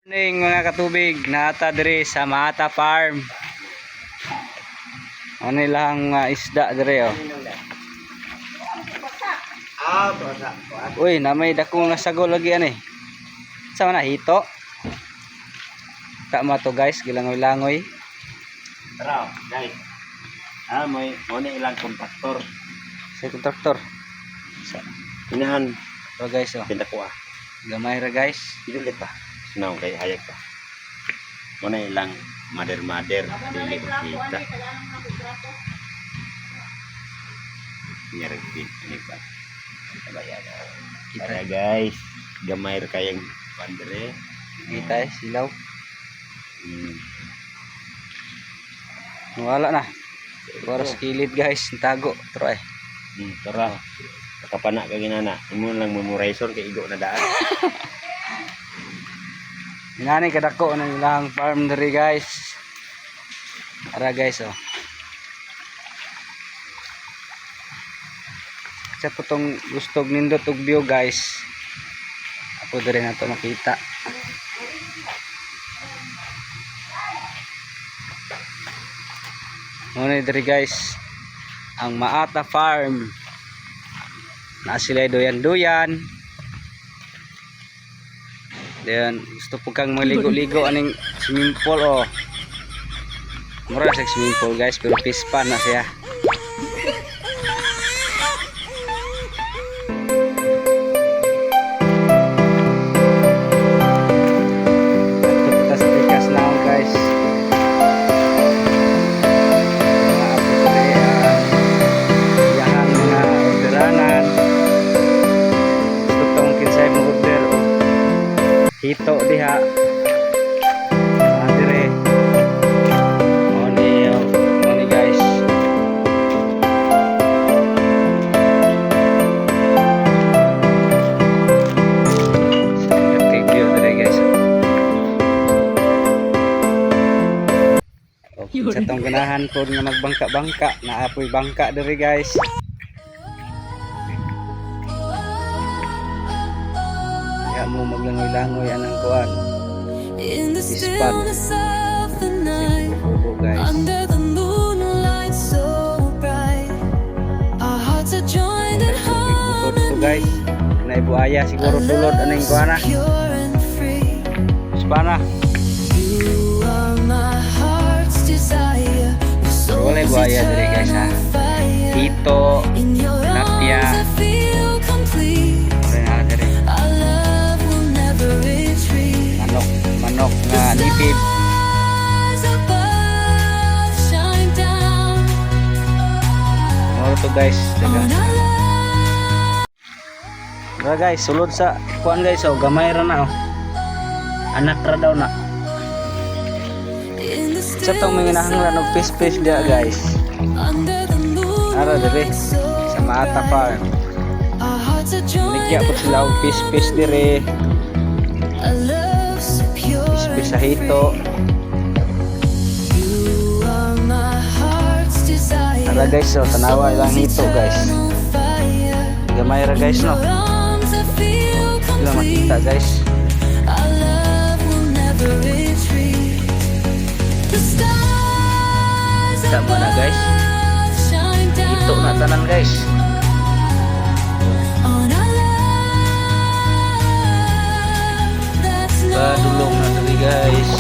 Morning mga katubig, naata diri sa Mata Farm. Ano lang isda diri oh. Uy, namay dakong nasagol lagi ani. Sa mana hito? Tama to guys, gilangoy-langoy. Tara, guys. May ilang kontraktor. Sa kontraktor. Sa Inahan, to guys oh. tinda ko Gamay ra guys. Idulit pa. Sunaw kay hayag pa. Muna ilang mader-mader. Dili ko kita. Nyaragpin. Ini pa. Kabayanan. Kita guys. Gamay ra kayang pandere. Kita silaw. Wala na. Waras kilid guys, tago try. Tara. Kapana ka ginana. Imo lang memorizer kay igo na daan. Ngani kadako ng ilang farm diri guys. Ara guys oh. Sa putong gustog nindot og view guys. Apo diri na to makita. Muna diri guys ang Mata Farm. Na sila doyan-doyan. Then gusto po kang maligo-ligo aning swimming pool oh. Mura sa swimming pool guys pero fish pan na siya. Kita sa pikas na guys. Yahan mga orderanan. Gusto tong kinsay mo order oh. Hito diha dire oni guys take view dire guys sa tong ganahan po nga magbangka-bangka naapoy bangka dire guys. Mo maglangoy-langoy anang kuan ispan guys. Under the moonlight so bright, our hearts are joined in harmony. Guys, nay buaya siguro sulod aning kuana Pure and free. ispana You are my heart's desire. Your soul wala is buaya dire guys ha. eternal fire. Hito In your Tilapia. arms I feel complete. wala na dire Our love will never retreat. manok nga nipid. Stars above shine down Ano to guys daga. on our love. Ra guys sulod sa kuan guys oh gamay ra na oh. Anak ra daw na. In the Sa tong manginahanglan og fish dia guys. under the Ara dire moonlight so sa Mata Farm. our hearts are joined Ligya po sila og fish dire. a love so pure Fish sa hito. You are my heart's desire. Ara guys oh tanawa lang hito guys. Eternal fire. Gamay ra guys no. In your arms I feel Wala complete. makita guys. Our love will never retreat. The stars Tama na guys. above shine Hito na down tanan guys. on our love. That's no Padulong na diri guys.